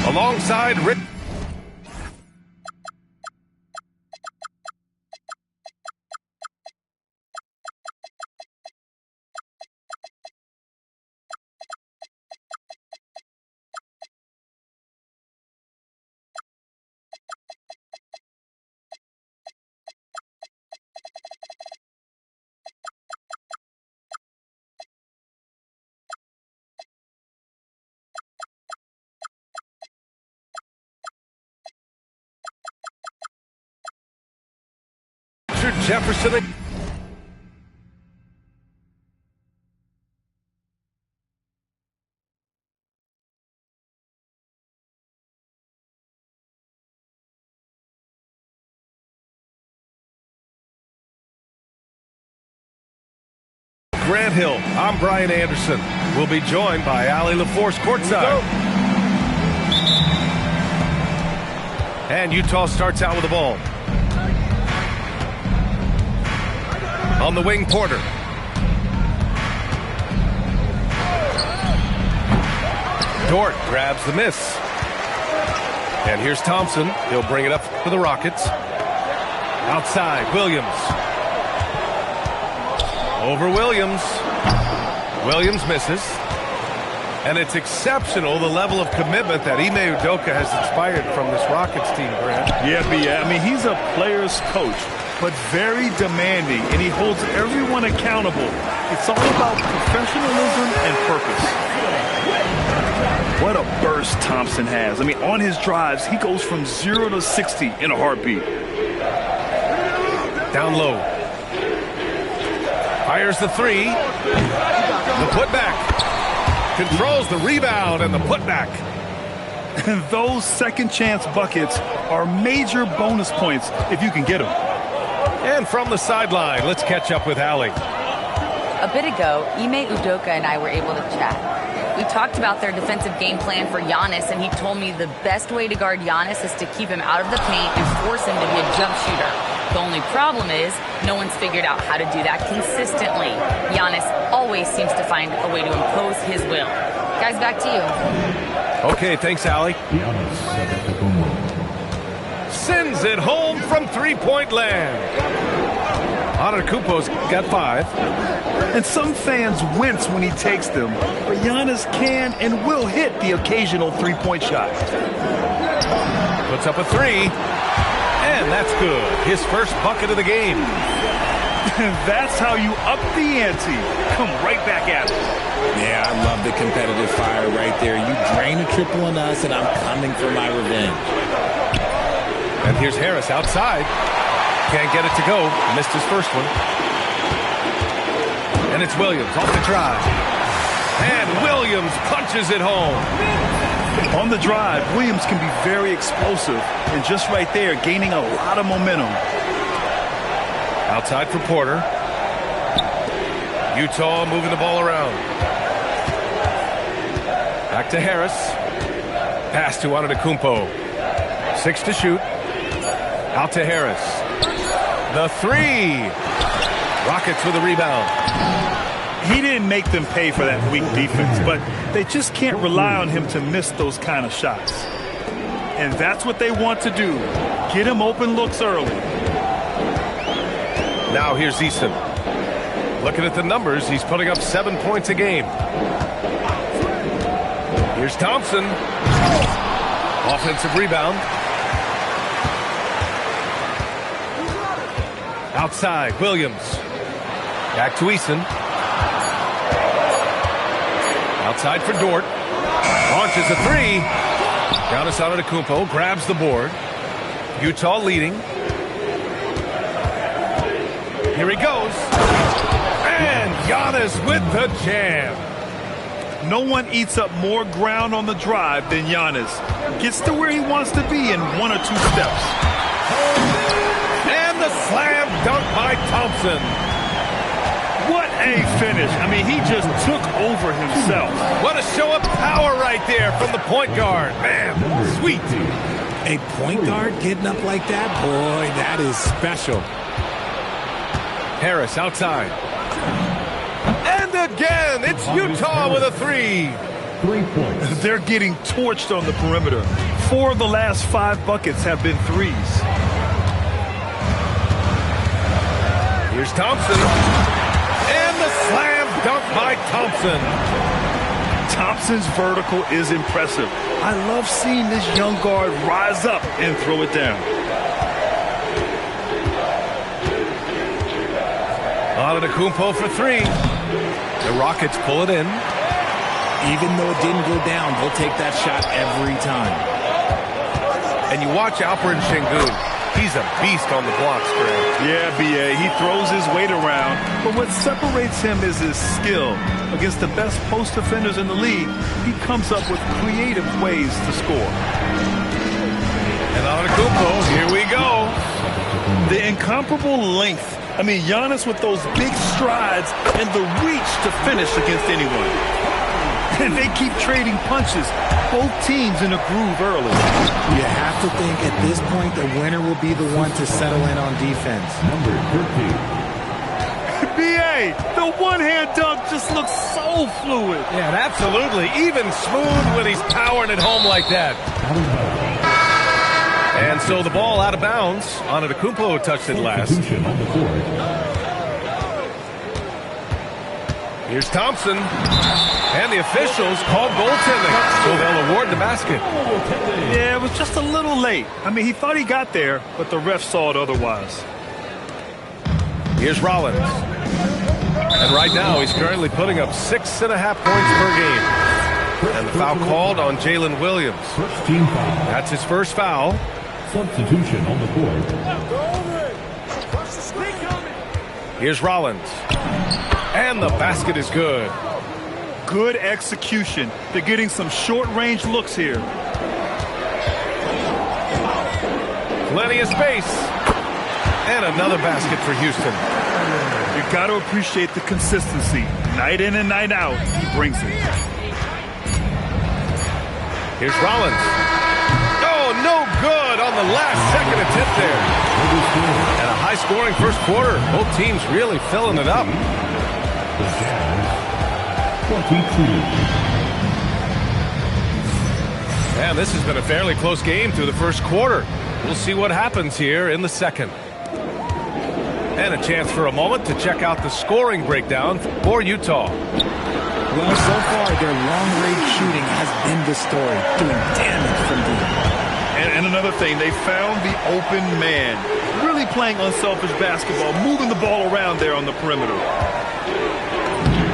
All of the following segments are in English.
alongside Rick. Jefferson. Grant Hill. I'm Brian Anderson. We'll be joined by Allie LaForce courtside. And Utah starts out with the ball. On the wing, Porter. Dort grabs the miss. And here's Thompson. He'll bring it up for the Rockets. Outside, Williams. Over Williams. Williams misses. And it's exceptional, the level of commitment that Ime Udoka has inspired from this Rockets team, Grant. Yeah, I mean, he's a player's coach, but very demanding, and he holds everyone accountable. It's all about professionalism and purpose. What a burst Thompson has. I mean, on his drives, he goes from 0 to 60 in a heartbeat. Down low. Fires the three. The putback. Controls the rebound and the putback. And those second chance buckets are major bonus points if you can get them. And from the sideline, let's catch up with Allie. A bit ago, Ime Udoka and I were able to chat. We talked about their defensive game plan for Giannis, and he told me the best way to guard Giannis is to keep him out of the paint and force him to be a jump shooter. The only problem is no one's figured out how to do that consistently. Giannis always seems to find a way to impose his will. Guys, back to you. Okay, thanks, Allie. Sends it home from three-point land. Antetokounmpo's got 5. And some fans wince when he takes them, but Giannis can and will hit the occasional three-point shot. Puts up a 3. And that's good. His first bucket of the game. That's how you up the ante. Come right back at it. Yeah, I love the competitive fire right there. You drain a triple on us, and I'm coming for my revenge. And here's Harris outside. Can't get it to go. Missed his first one. And it's Williams off the drive. And Williams punches it home. On the drive, Williams can be very explosive, and just right there, gaining a lot of momentum. Outside for Porter. Utah moving the ball around. Back to Harris. Pass to Antetokounmpo. 6 to shoot. Out to Harris. The 3. Rockets with a rebound. He didn't make them pay for that weak defense, but they just can't rely on him to miss those kind of shots. And that's what they want to do. Get him open looks early. Now here's Eason. Looking at the numbers, he's putting up 7 points a game. Here's Thompson. Offensive rebound. Outside, Williams. Back to Eason. Outside for Dort. Launches a 3. Giannis Antetokounmpo grabs the board. Utah leading. Here he goes. And Giannis with the jam. No one eats up more ground on the drive than Giannis. Gets to where he wants to be in 1 or 2 steps. And the slam dunk by Thompson. What a finish. I mean, he just took over himself. What a show of power right there from the point guard. Man, sweet. A point guard getting up like that? Boy, that is special. Harris outside. And again, it's Utah with a 3. 3 points. They're getting torched on the perimeter. 4 of the last 5 buckets have been threes. Here's Thompson. And the slam dunk by Thompson. Thompson's vertical is impressive. I love seeing this young guard rise up and throw it down. Antetokounmpo for 3. The Rockets pull it in. Even though it didn't go down, they'll take that shot every time. And you watch Alperen Sengun. He's a beast on the blocks, Greg. Yeah, B.A. He throws his weight around, but what separates him is his skill. Against the best post defenders in the league, he comes up with creative ways to score. And Antetokounmpo, here we go. The incomparable length. I mean, Giannis with those big strides and the reach to finish against anyone. And they keep trading punches. Both teams in a groove early. You have to think at this point the winner will be the one to settle in on defense. Number 13. B.A., the one-hand dunk just looks so fluid. Yeah, absolutely. Even smooth when he's powering it home like that. And so the ball out of bounds. Antetokounmpo touched it last. Substitution on the court. Here's Thompson. And the officials called goaltending. So they'll award the basket. Yeah, it was just a little late. I mean, he thought he got there, but the ref saw it otherwise. Here's Rollins. And right now he's currently putting up 6.5 points per game. And the foul called on Jalen Williams. First team foul. That's his first foul. Substitution on the court. Here's Rollins. And the basket is good. Good execution. They're getting some short-range looks here. Plenty of space. And another basket for Houston. You've got to appreciate the consistency. Night in and night out, he brings it. Here's Rollins. Oh, no good on the last second attempt there. And a high-scoring first quarter. Both teams really filling it up. The Jazz, 22. And this has been a fairly close game through the first quarter. We'll see what happens here in the second. And a chance for a moment to check out the scoring breakdown for Utah. Well, so far, their long-range shooting has been the story, doing damage from deep. And another thing, they found the open man. Really playing unselfish basketball, moving the ball around there on the perimeter.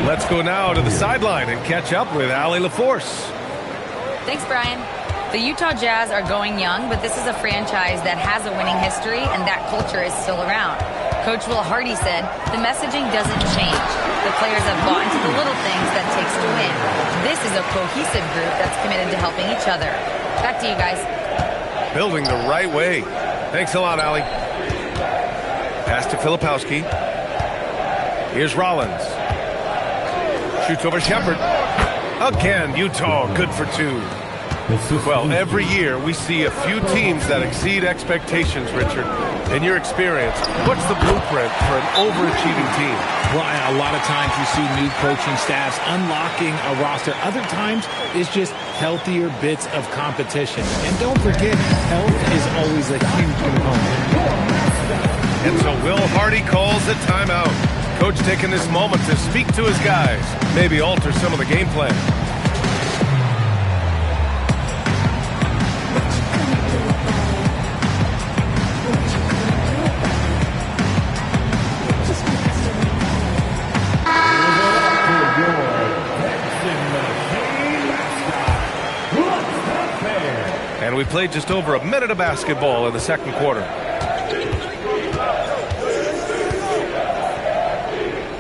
Let's go now to the sideline and catch up with Allie LaForce. Thanks, Brian. The Utah Jazz are going young, but this is a franchise that has a winning history, and that culture is still around. Coach Will Hardy said, the messaging doesn't change. The players have bought into the little things that takes to win. This is a cohesive group that's committed to helping each other. Back to you guys. Building the right way. Thanks a lot, Allie. Pass to Filipowski. Here's Rollins. Shoots over Shepard. Again, Utah good for 2. Well, every year we see a few teams that exceed expectations, Richard. In your experience, what's the blueprint for an overachieving team? Well, a lot of times you see new coaching staffs unlocking a roster. Other times it's just healthier bits of competition. And don't forget, health is always a huge component. And so Will Hardy calls a timeout. Coach taking this moment to speak to his guys, maybe alter some of the game plan. And we played just over a minute of basketball in the second quarter.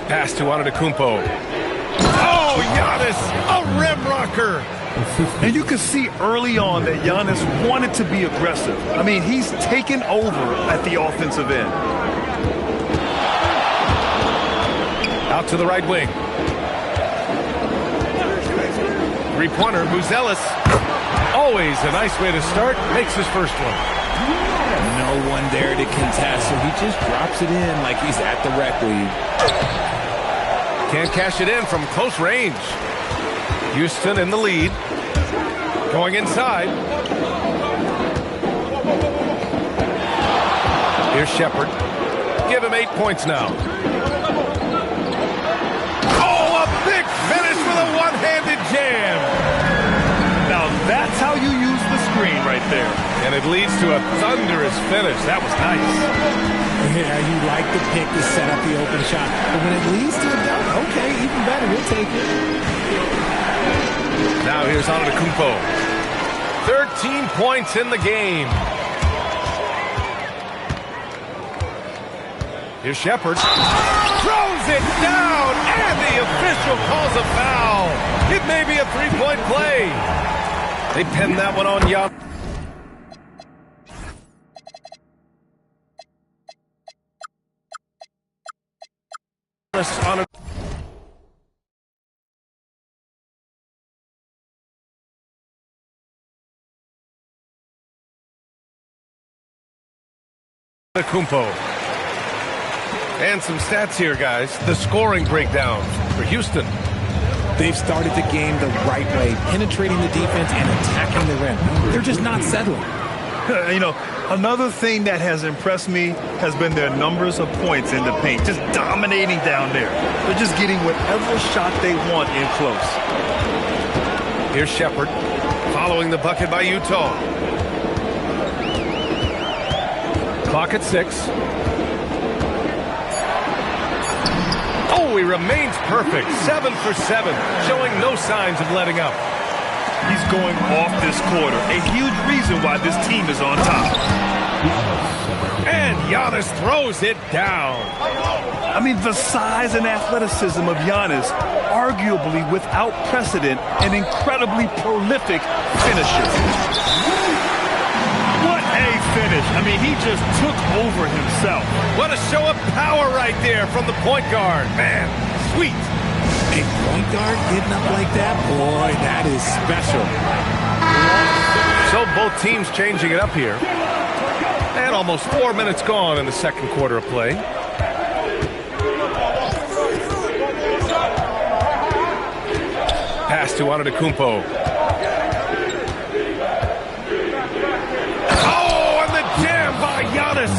Pass to Antetokounmpo. Oh, Giannis, a rim rocker. And you can see early on that Giannis wanted to be aggressive. I mean, he's taken over at the offensive end. Out to the right wing. Three-pointer, Buzelis. Always a nice way to start. Makes his first one. No one there to contest, so he just drops it in like he's at the rec league. Can't cash it in from close range. Houston in the lead. Going inside. Here's Shepard. Give him 8 points now. Oh, a big finish with a one-handed jam. Now that's how you use the screen right there. And it leads to a thunderous finish. That was nice. Yeah, you like the pick to set up the open shot. But when it leads to a dunk, okay, even better. We'll take it. Now here's Antetokounmpo. 13 points in the game. Here's Shepard. Throws it down, and the official calls a foul. It may be a three-point play. They pinned that one on Giannis. On a Kumpo. And some stats here, guys. The scoring breakdown for Houston. They've started the game the right way, penetrating the defense and attacking the rim. They're just not settling. You know, another thing that has impressed me has been their numbers of points in the paint, just dominating down there. They're just getting whatever shot they want in close. Here's Shepard, following the bucket by Utah. Clock at 6. Oh, he remains perfect. 7 for 7, showing no signs of letting up. He's going off this quarter. A huge reason why this team is on top. And Giannis throws it down. I mean, the size and athleticism of Giannis, arguably without precedent, an incredibly prolific finisher. What a finish. I mean, he just took over himself. What a show of power right there from the point guard. Man, sweet. A point guard getting up like that, boy, that is special. So both teams changing it up here. And almost 4 minutes gone in the second quarter of play. Pass to Antetokounmpo. Oh, and the jam by Giannis.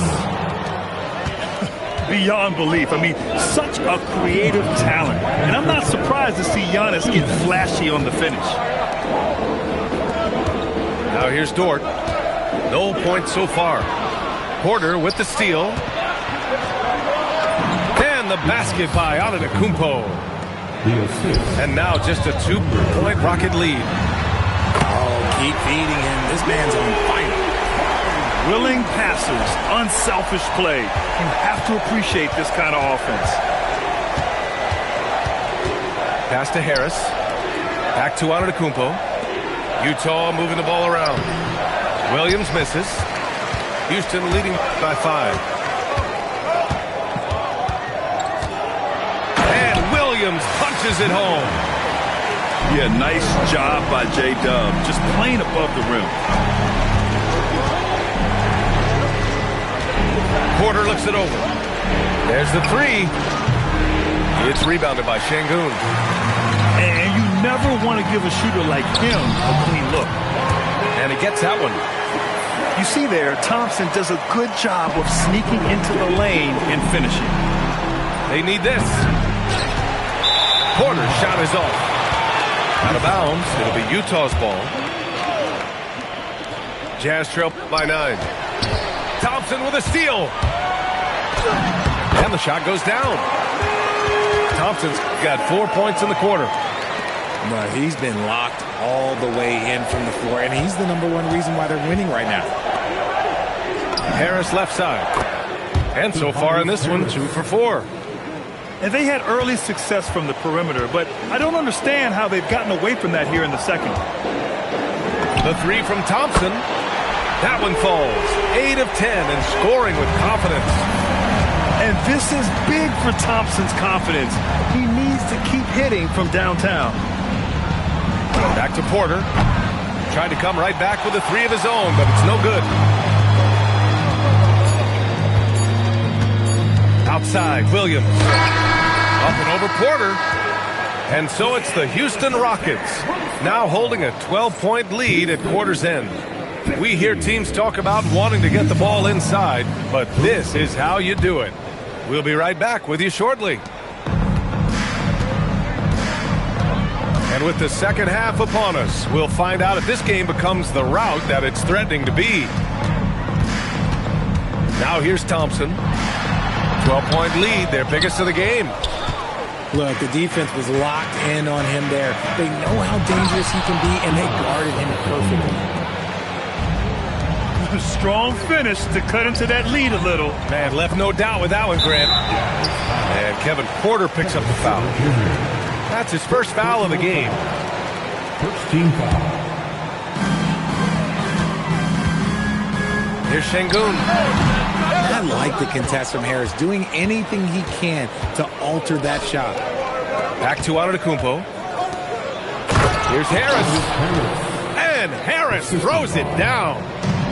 Beyond belief. I mean, such a creative talent. And I'm not surprised to see Giannis get flashy on the finish. Now here's Dort. No points so far. Porter with the steal. And the basket by Antetokounmpo. And now just a 2-point Rocket lead. Oh, keep feeding him. This man's on fire. Willing passers, unselfish play. You have to appreciate this kind of offense. Pass to Harris. Back to Antetokounmpo. Utah moving the ball around. Williams misses. Houston leading by 5. And Williams punches it home. Yeah, nice job by J-Dub. Just playing above the rim. Porter looks it over. There's the 3. It's rebounded by Şengün. And you never want to give a shooter like him a clean look. And he gets that one. You see there, Thompson does a good job of sneaking into the lane and finishing. They need this. Porter's shot is off. Out of bounds. It'll be Utah's ball. Jazz trail by 9. Thompson with a steal. And the shot goes down. Thompson's got 4 points in the quarter. No, he's been locked all the way in from the floor, and he's the #1 reason why they're winning right now. Harris left side. And so far in this one, 2 for 4. And they had early success from the perimeter, but I don't understand how they've gotten away from that here in the second. The 3 from Thompson. That one falls. 8 of 10 and scoring with confidence. And this is big for Thompson's confidence. He needs to keep hitting from downtown. Back to Porter. Tried to come right back with a 3 of his own, but it's no good. Outside, Williams. Up and over Porter. And so it's the Houston Rockets, now holding a 12-point lead at quarter's end. We hear teams talk about wanting to get the ball inside, but this is how you do it. We'll be right back with you shortly. And with the second half upon us, we'll find out if this game becomes the rout that it's threatening to be. Now here's Thompson. 12-point lead, their biggest of the game. Look, the defense was locked in on him there. They know how dangerous he can be, and they guarded him perfectly. Strong finish to cut into that lead a little. Man, left no doubt with that one, Grant. And Kevin Porter picks up the foul. That's his first foul of the game. First team foul. Here's Şengün. I like the contest from Harris, doing anything he can to alter that shot. Back to Antetokounmpo. Here's Harris. And Harris throws it down.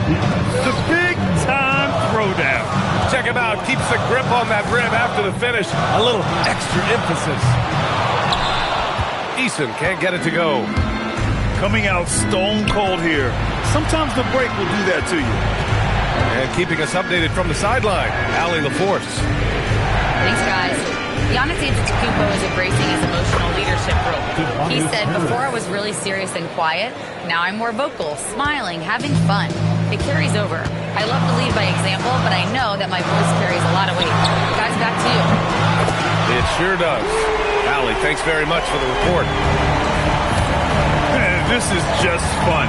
The big-time throwdown. Check him out. Keeps the grip on that rim after the finish. A little extra emphasis. Eason can't get it to go. Coming out stone cold here. Sometimes the break will do that to you. And keeping us updated from the sideline, Allie LaForce. Thanks, guys. Giannis Antetokounmpo is embracing his emotional leadership role. He said, before I was really serious and quiet, now I'm more vocal, smiling, having fun. It carries over. I love to lead by example, but I know that my voice carries a lot of weight. Guys, back to you. It sure does. Allie, thanks very much for the report. This is just fun.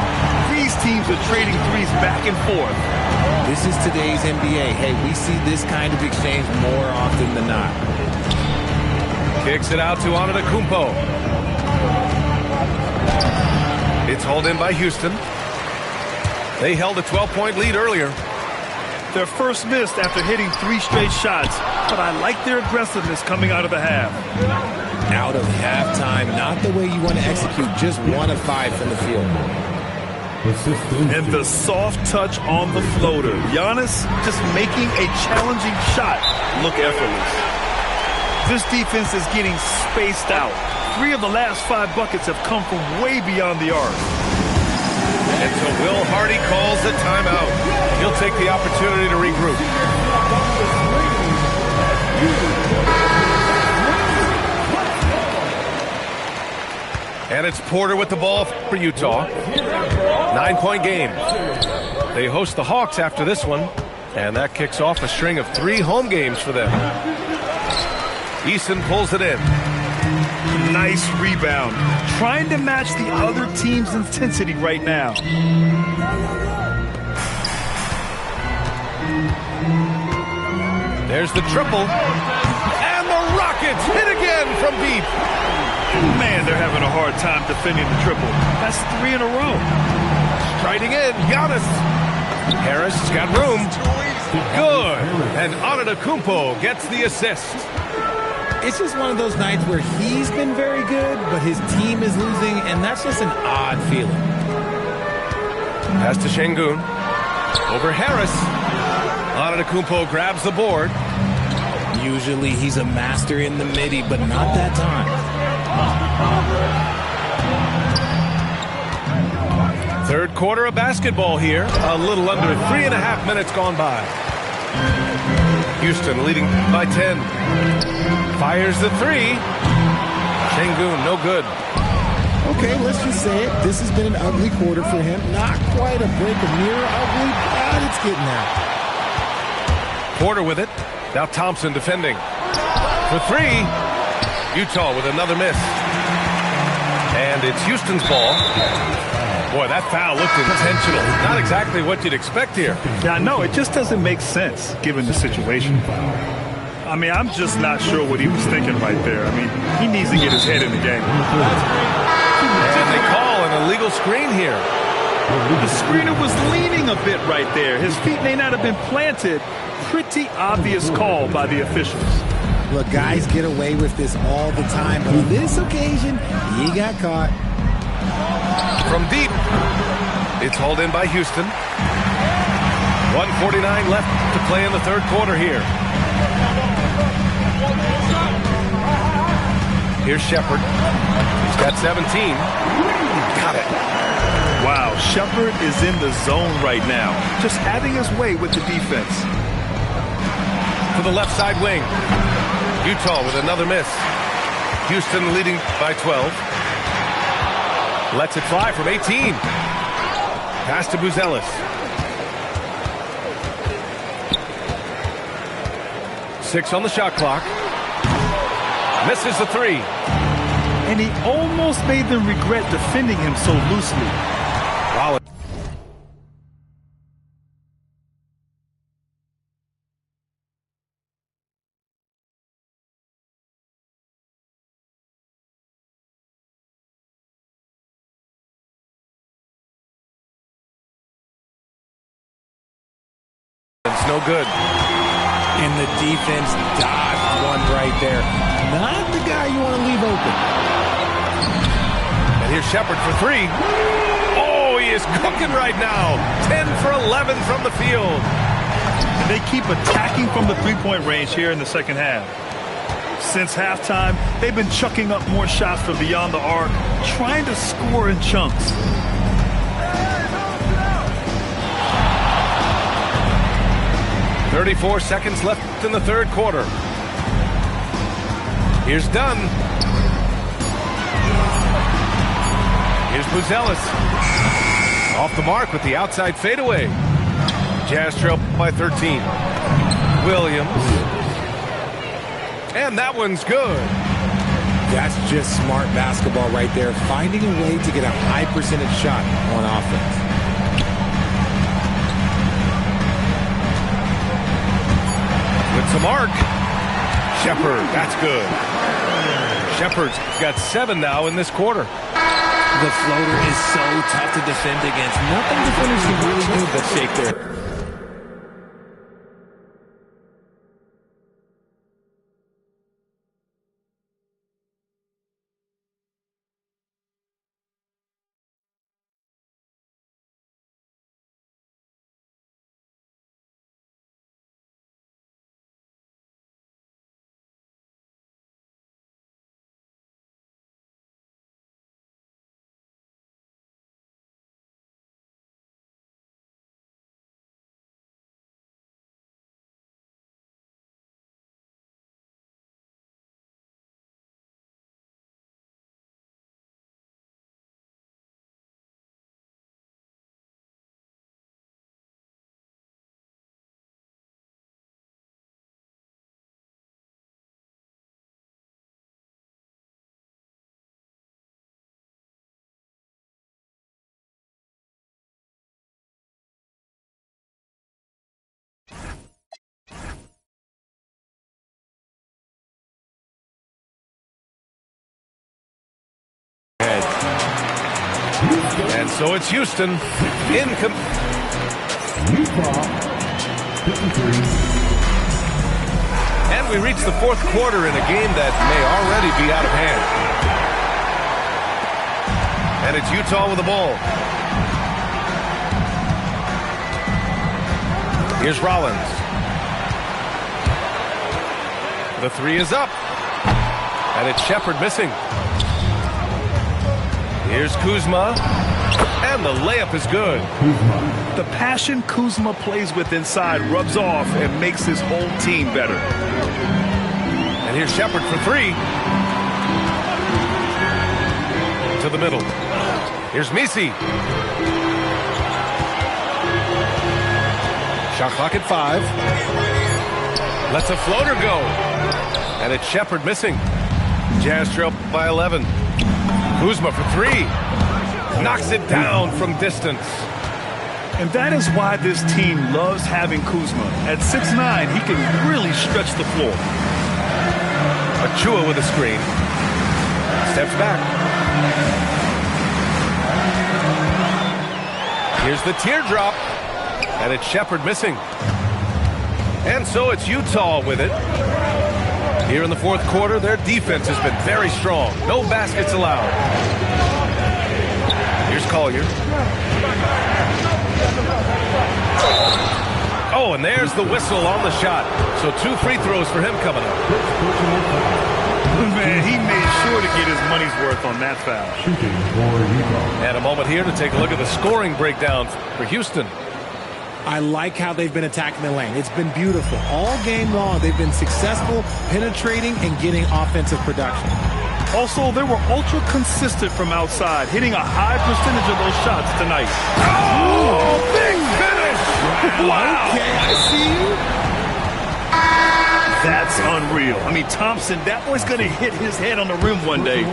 These teams are trading threes back and forth. This is today's NBA. Hey, we see this kind of exchange more often than not. Kicks it out to Antetokounmpo. It's hauled in by Houston. They held a 12-point lead earlier. Their first missed after hitting 3 straight shots, but I like their aggressiveness coming out of the half. Out of halftime, not the way you want to execute, just 1 of 5 from the field. And the soft touch on the floater. Giannis just making a challenging shot look effortless. This defense is getting spaced out. 3 of the last 5 buckets have come from way beyond the arc. And so Will Hardy calls the timeout. He'll take the opportunity to regroup. And it's Porter with the ball for Utah. 9-point game. They host the Hawks after this one, and that kicks off a string of 3 home games for them. Eason pulls it in. Nice rebound. Trying to match the other team's intensity right now. There's the triple. And the Rockets hit again from deep. Man, they're having a hard time defending the triple. That's 3 in a row. Striding in, Giannis. Harris has got room. Good. And Antetokounmpo gets the assist. It's just one of those nights where he's been very good, but his team is losing, and that's just an odd feeling. Pass to Şengün. Over Harris. Antetokounmpo grabs the board. Usually he's a master in the midi, but not that time. Third quarter of basketball here. A little under 3.5 minutes gone by. Houston leading by 10. Fires the 3. Şengün, no good. Okay, let's just say it. This has been an ugly quarter for him. Not quite a break of mirror ugly, but it's getting there. Porter with it. Now Thompson defending. For 3. Utah with another miss. And it's Houston's ball. Boy, that foul looked intentional. Not exactly what you'd expect here. Yeah, no, it just doesn't make sense given the situation. I mean, I'm just not sure what he was thinking right there. I mean, he needs to get his head in the game. And they call an illegal screen here. The screener was leaning a bit right there. His feet may not have been planted. Pretty obvious call by the officials. Look, guys get away with this all the time, but on this occasion, he got caught. From deep. It's hauled in by Houston. 1:49 left to play in the third quarter here. Here's Shepherd. At 17. Got it. Wow, Shepard is in the zone right now, just having his way with the defense. To the left side wing. Utah with another miss. Houston leading by 12. Lets it fly from 18. Pass to Buzelis. 6 on the shot clock. Misses the 3. And he almost made them regret defending him so loosely. Wow. It's no good. And the defense dodged one right there. Not the guy you want to leave open. And here's Shepard for 3. Oh, he is cooking right now. 10 for 11 from the field. And they keep attacking from the three-point range here in the second half. Since halftime, they've been chucking up more shots from beyond the arc, trying to score in chunks. .34 seconds left in the third quarter. Here's Dunn. Here's Buzelis. Off the mark with the outside fadeaway. Jazz trail by 13. Williams. And that one's good. That's just smart basketball right there. Finding a way to get a high percentage shot on offense. To Mark. Shepard, that's good. Shepard's got 7 now in this quarter. The floater is so tough to defend against. Nothing defenders can really do but shake their... And so it's Houston in Utah, 53. And we reach the fourth quarter in a game that may already be out of hand. And it's Utah with the ball. Here's Rollins. The 3 is up. And it's Shepard missing. Here's Kuzma. And the layup is good. The passion Kuzma plays with inside rubs off and makes his whole team better. And here's Shepard for 3. To the middle. Here's Misi. Shot clock at 5. Lets a floater go. And it's Shepard missing. Jazz trail by 11. Kuzma for 3. Knocks it down from distance. And that is why this team loves having Kuzma. At 6'9", he can really stretch the floor. Achua with a screen. Steps back. Here's the teardrop. And it's Shepard missing. And so it's Utah with it. Here in the fourth quarter, their defense has been very strong. No baskets allowed. Here's Collier. Oh, and there's the whistle on the shot. So 2 free throws for him coming up. Man, he made sure sure to get his money's worth on that foul. Shooting for Utah. And a moment here to take a look at the scoring breakdown for Houston. I like how they've been attacking the lane. It's been beautiful. All game long, they've been successful penetrating and getting offensive production. Also, they were ultra consistent from outside, hitting a high percentage of those shots tonight. Oh, big finish! Wow! Okay, I see you. That's unreal. I mean, Thompson, that boy's going to hit his head on the rim one day.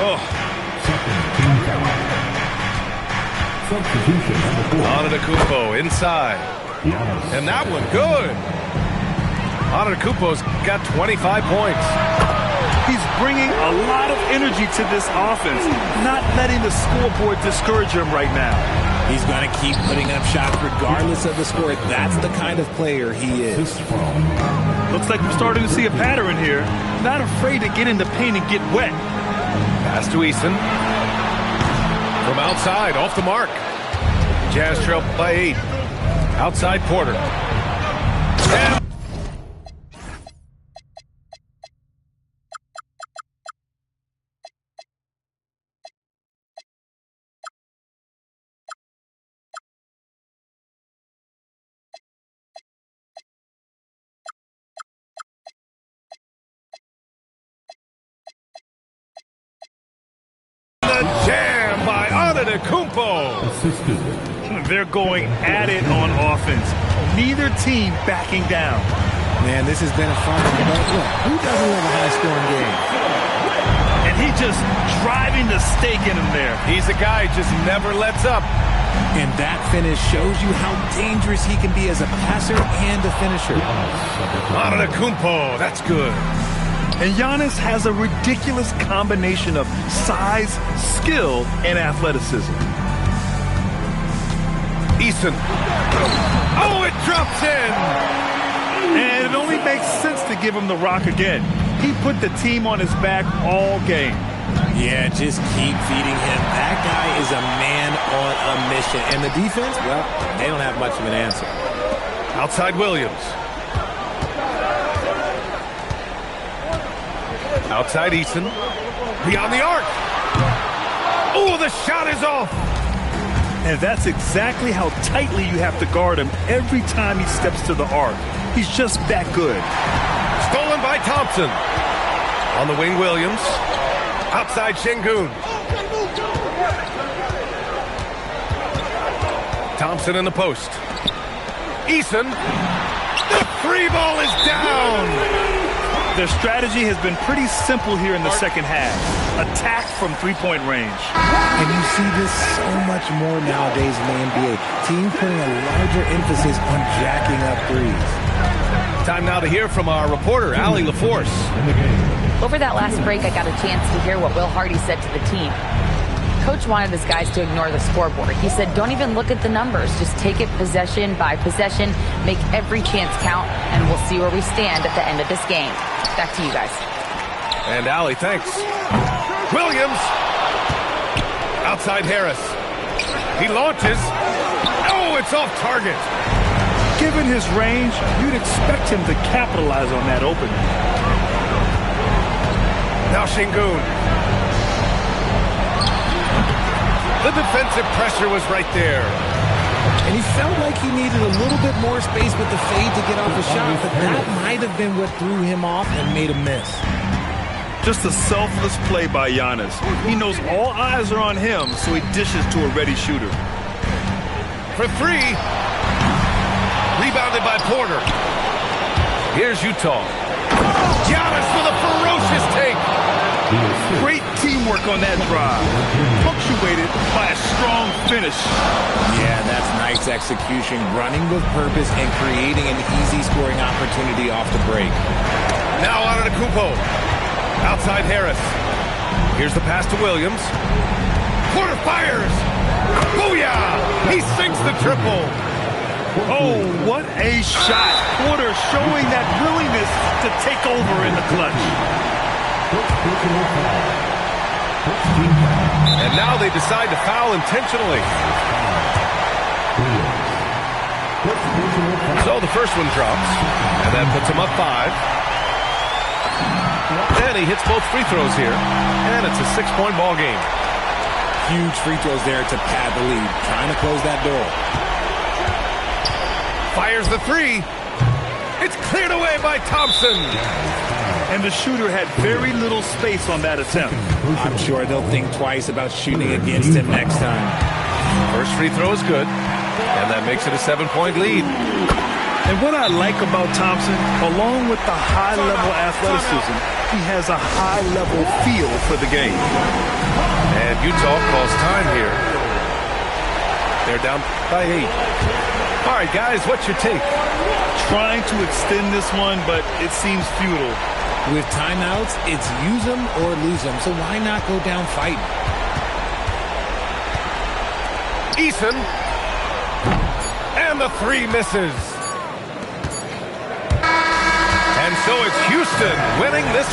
Oh. Second team foul. Substitution number 4. Antetokounmpo inside. Giannis. And that one good. Antetokounmpo's got 25 points. He's bringing a lot of energy to this offense, not letting the scoreboard discourage him right now. He's going to keep putting up shots regardless of the score. That's the kind of player he is. Assist from Looks like we're starting to see a pattern here. Not afraid to get in the paint and get wet. Pass to Eason. From outside, off the mark. Jazz trail by 8. Outside Porter. And the jam by Antetokounmpo. assisted. They're going at it on offense. Neither team backing down. Man, this has been a fun one. But look, who doesn't love a high-scoring game? And he just driving the stake in him there. He's a guy who just never lets up. And that finish shows you how dangerous he can be as a passer and a finisher. Antetokounmpo, that's good. And Giannis has a ridiculous combination of size, skill, and athleticism. Eason. Oh, it drops in. And it only makes sense to give him the rock again. He put the team on his back all game. Yeah, just keep feeding him. That guy is a man on a mission. And the defense, well, they don't have much of an answer. Outside Williams. Outside Eason. Beyond the arc. Oh, the shot is off. And that's exactly how tightly you have to guard him every time he steps to the arc. He's just that good. Stolen by Thompson. On the wing, Williams. Outside Şengün. Thompson in the post. Eason. The free ball is down. Their strategy has been pretty simple here in the second half. Attack from three-point range. And you see this so much more nowadays in the NBA. Team putting a larger emphasis on jacking up threes. Time now to hear from our reporter, Allie LaForce. In the game. Over that last break, I got a chance to hear what Will Hardy said to the team. Coach wanted his guys to ignore the scoreboard. He said, don't even look at the numbers. Just take it possession by possession, make every chance count, and we'll see where we stand at the end of this game. Back to you guys. And Allie, thanks. Williams. Outside Harris. He launches. Oh, it's off target. Given his range, you'd expect him to capitalize on that opening. Now Şengün. The defensive pressure was right there. And he felt like he needed a little bit more space with the fade to get off the shot, but that might have been what threw him off and made him miss. Just a selfless play by Giannis. He knows all eyes are on him, so he dishes to a ready shooter. For three. Rebounded by Porter. Here's Utah. Giannis with a ferocious take. Great teamwork on that drive, punctuated by a strong finish. Yeah, that's nice execution, running with purpose and creating an easy scoring opportunity off the break. Now Antetokounmpo. Outside Harris. Here's the pass to Williams. Porter fires. Booyah! He sinks the triple. Oh, what a shot. Porter showing that willingness to take over in the clutch. And now they decide to foul intentionally. So the first one drops, and that puts him up 5. And he hits both free throws here. And it's a 6-point ball game. Huge free throws there to pad the lead. Trying to close that door. Fires the three. It's cleared away by Thompson. And the shooter had very little space on that attempt. I'm sure they'll think twice about shooting against him next time. First free throw is good. And that makes it a 7-point lead. And what I like about Thompson, along with the high-level athleticism, he has a high-level feel for the game. And Utah calls time here. They're down by 8. All right, guys, what's your take? Trying to extend this one, but it seems futile. With timeouts, it's use them or lose them. So why not go down fighting? Eason. And the three misses. And so it's Houston winning this.